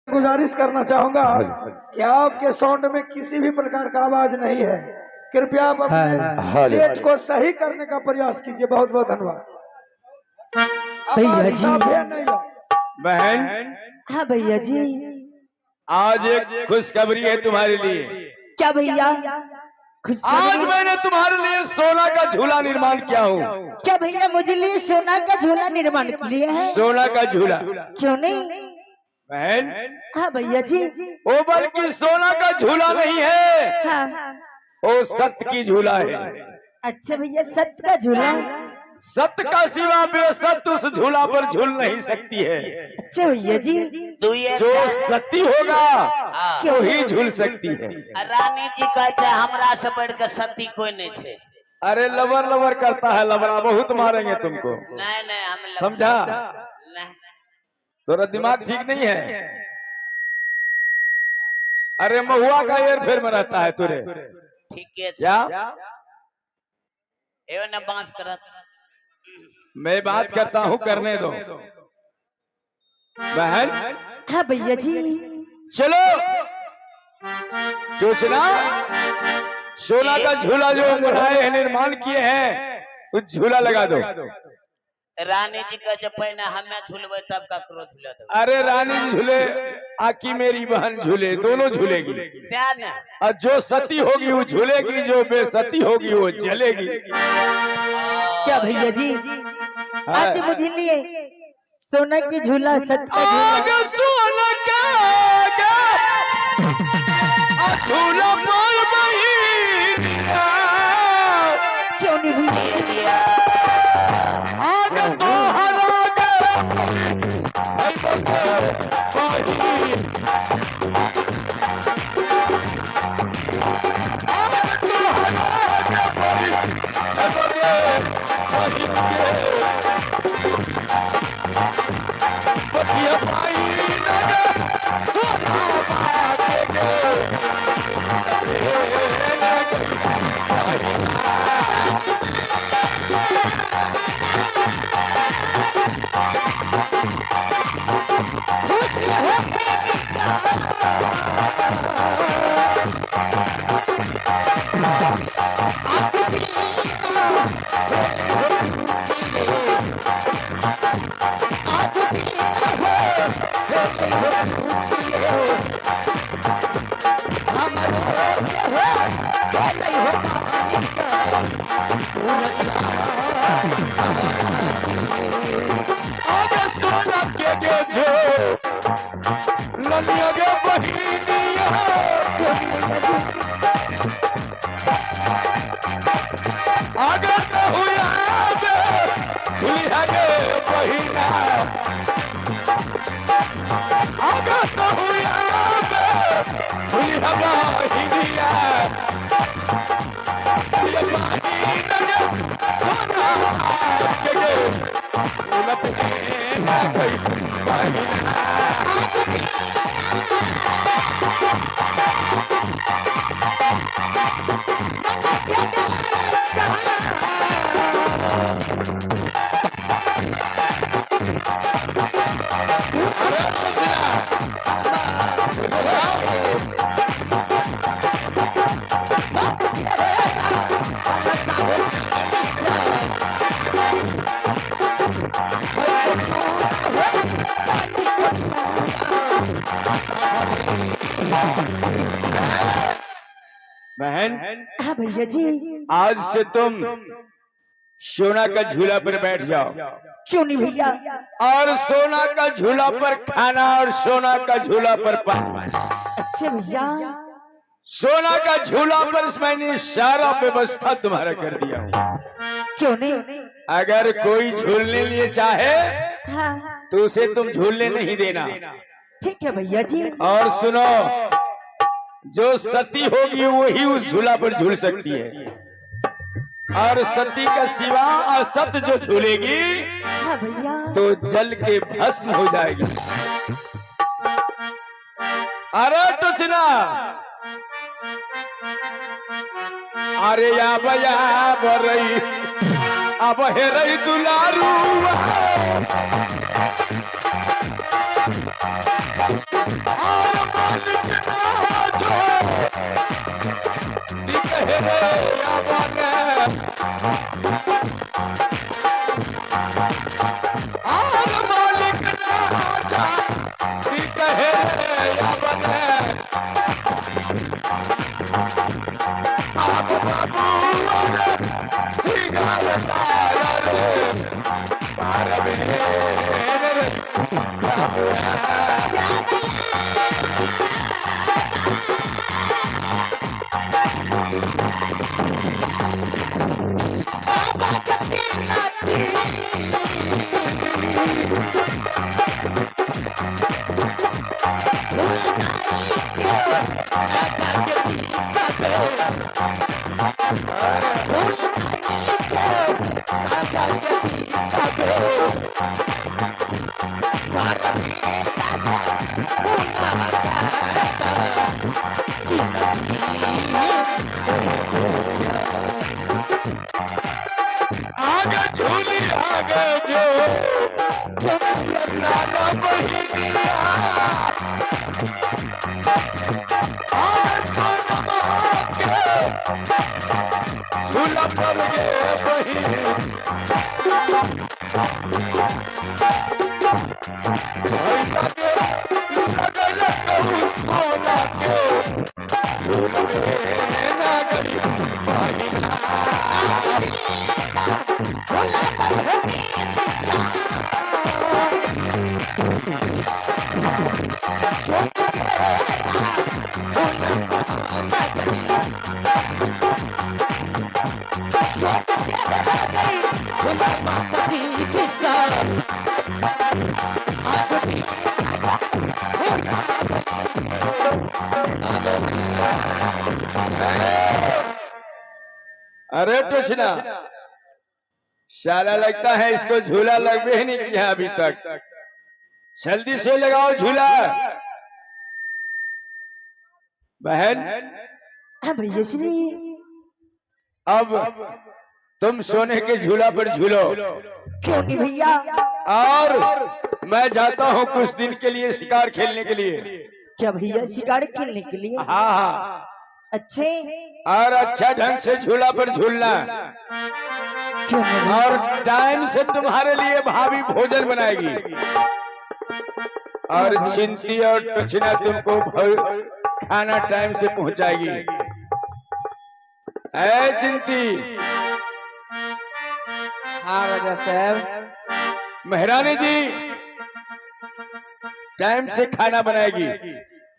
गुजारिश करना चाहूंगा कि आपके साउंड में किसी भी प्रकार का आवाज नहीं है। कृपया आप अपने सेट को सही करने का प्रयास कीजिए। बहुत बहुत धन्यवाद। भैया जी। नहीं है बहन। हाँ भैया जी। आज एक खुशखबरी है तुम्हारे लिए। क्या भैया? आज मैंने तुम्हारे लिए सोना का झूला निर्माण किया हूँ। क्या भैया मुझे लिए सोना का झूला निर्माण किया है? सोना का झूला। क्यों नहीं बहन? हाँ भैया जी। वो बल्कि सोना का झूला नहीं है, हाँ। वो सत्य की झूला है। अच्छा भैया सत्य का झूला? सत्य का सिवा बेसत्य उस झूला पर झूल नहीं सकती है। अच्छा भैया जी। जो सती होगा वो ही झूल सकती है। रानी जी कहते हमरा से बढ़ के सती कोई नहीं थे। अरे लबर लबर करता है, लबरा बहुत मारेंगे तुमको। नहीं नहीं हम समझा? नहीं। तोरा दिमाग ठीक नहीं है। अरे महुआ का एयर फेर में रहता है तुरे। ठीक है क्या एवं न बांस करत। मैं बात करता हूँ, करने दो। बहन? हाँ भैया जी। चलो चोचना, सोना का झूला जो बनाए हैं, निर्माण किए हैं, उस झूला लगा दो। रानी जी का जब पहले हमें झूलबे तब का क्रोध झूला दो। अरे रानी जी झूले, आकी मेरी बहन झूले, दोनों झूलेगी। और जो सती होगी वो झूलेगी, जो बेसती होगी वो जलेगी। क्या भैया जी? आज मुझे लिए सोना की झूला, सत्य का झूला। सोना का झूला पर बहिनिया। क्यों नहीं भैया? आग तोहरा बहन? हाँ भैया जी। आज से तुम सोना का झूला पर बैठ जाओ। क्यों नहीं भैया? और सोना का झूला पर खाना और सोना का झूला पर पानी। अच्छा भैया। सोना का झूला पर मैंने सारा व्यवस्था तुम्हारा कर दिया हूँ। क्यों नहीं? अगर कोई झूलने लिए चाहे हाँ। तो उसे तुम झूलने नहीं देना। ठीक है भैया जी। और सुनो, जो सती होगी वही उस झूला पर झूल सकती है, और सती का सिवा असत जो झूलेगी हाँ भैया तो जल के भस्म हो जाएगी। अरे टुचना, अरे या बया बरई अब हेरई दुलारू और मालिक नाचो कहे रे यावन और मालिक नाचा कहे रे यावन अब बाबू सिंगार तारा रे पार आगे झूली आगे जो लाला बहिनिया आगे झूला पर गे बहिनी अरे टोचना शाला लगता है इसको झूला लग भी नहीं किया अभी तक। जल्दी से लगाओ झूला बहन। हाँ भैया श्री। अब तुम सोने के झूला पर झूलो। क्यों नहीं भैया? और मैं जाता हूँ कुछ दिन के लिए शिकार खेलने के लिए। क्या भैया शिकार खेलने के लिए? हाँ हाँ अच्छे और अच्छा ढंग से झूला पर झूलना। क्यों नहीं? और टाइम से तुम्हारे लिए भाभी भोजन बनाएगी और चिंती और टुचना तुमको खाना टाइम से पहुंचाएगी। ऐ चिंती। हाँ राजा साहब। महारानी जी टाइम से खाना बनाएगी।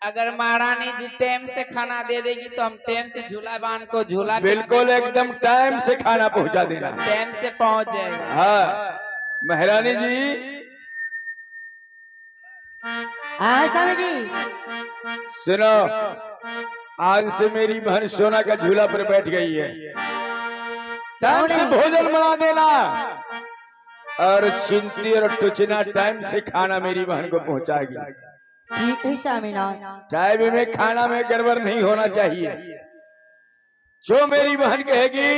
अगर महारानी जी टाइम से खाना दे देगी तो हम टाइम से झूला बांध को झूला बिल्कुल एकदम टाइम से खाना पहुंचा देना। टाइम से पहुंच जाएगा। हाँ महारानी जी। हाँ स्वामी जी। सुनो, आज से मेरी बहन सोना का झूला पर बैठ गई है। टाइम से भोजन बना देना और चिंती और टुचना टाइम से खाना मेरी बहन को पहुंचाएगी। ठीक है स्वामीनाथ। टाइम में खाना में गड़बड़ नहीं होना चाहिए। जो मेरी बहन कहेगी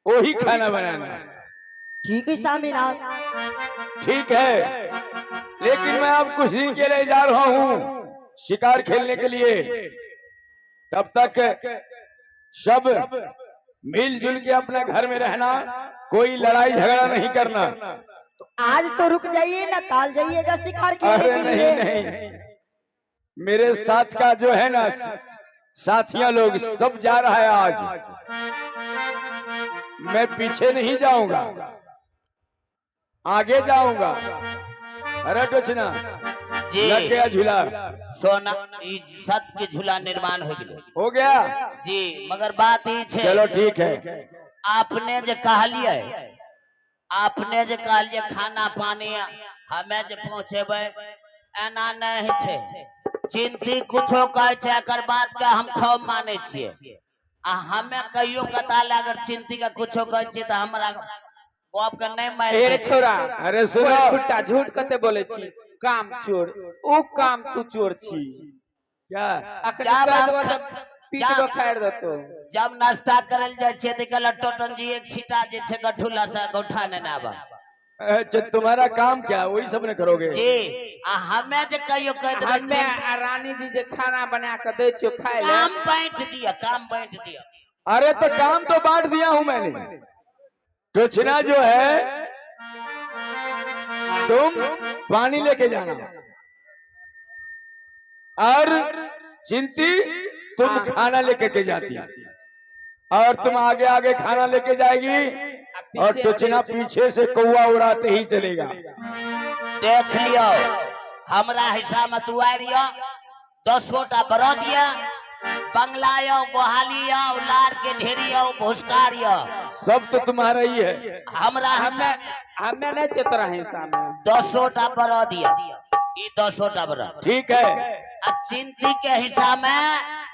वही खाना बनाना। ठीक है स्वामीनाथ। ठीक है, लेकिन मैं अब कुछ दिन के लिए जा रहा हूँ शिकार खेलने के लिए। तब तक सब मिलजुल के अपने घर में रहना, कोई लड़ाई झगड़ा नहीं करना। तो आज तो रुक जाइए ना, काल जाइएगा शिकार खेलने अरे के लिए। नहीं नहीं, मेरे साथ का जो है ना साथियां लोग सब जा रहा है आज। मैं पीछे नहीं जाऊंगा, आगे जाऊंगा। अरे टोचना जी लग गया झूला। सोना सत के झूला निर्माण हो गया जी। मगर बात ई छे, चलो ठीक है। आपने जो कहलिए, आपने जो कहलिए खाना पानी हमें जो पहुंचेबे, एना नहीं छे। चिंती कुछो कहे छे, एकर बात के हम खूब माने छिए। आ हमें कहियो कता अगर चिंती का कुछो कहे छिए तो हमरा गप के नहीं मारे। अरे छोरा, अरे सुनो, फुट्टा झूठ कते बोले छी। काम चोर, ओ काम तू चोर छी। क्या पीट बखार दतो। जब नाश्ता करल जाय छे त कहला टोटन जी एक छीटा जे छे गठुला से गौठा ने आबा। अच्छा तुम्हारा काम क्या है वही सब ने करोगे? जी हमें जे कहियो कह देबै हमें आ रानी जी जे खाना बना के दे छियो खाए ले काम बांट दिया, काम बांट दिया। अरे तो काम तो बांट दिया हूं मैंने। टोचना जो है तुम पानी लेके जाना और चिंती तुम खाना लेके के जाती और तुम आगे आगे खाना लेके जाएगी और टोचना पीछे से कौवा उड़ाते ही चलेगा। देख लियो हमरा हिसाब में तू आ रियो 10 बरो दिया बंगला यो गोहाली यो लार के ढेरी यो भुसकार यो सब तो तुम्हारा ही है। हमरा हमें नहीं चतरा हिस्सा में 10 बरो दिया, ई 10 बरो ठीक है। अब चिंती के हिसाब में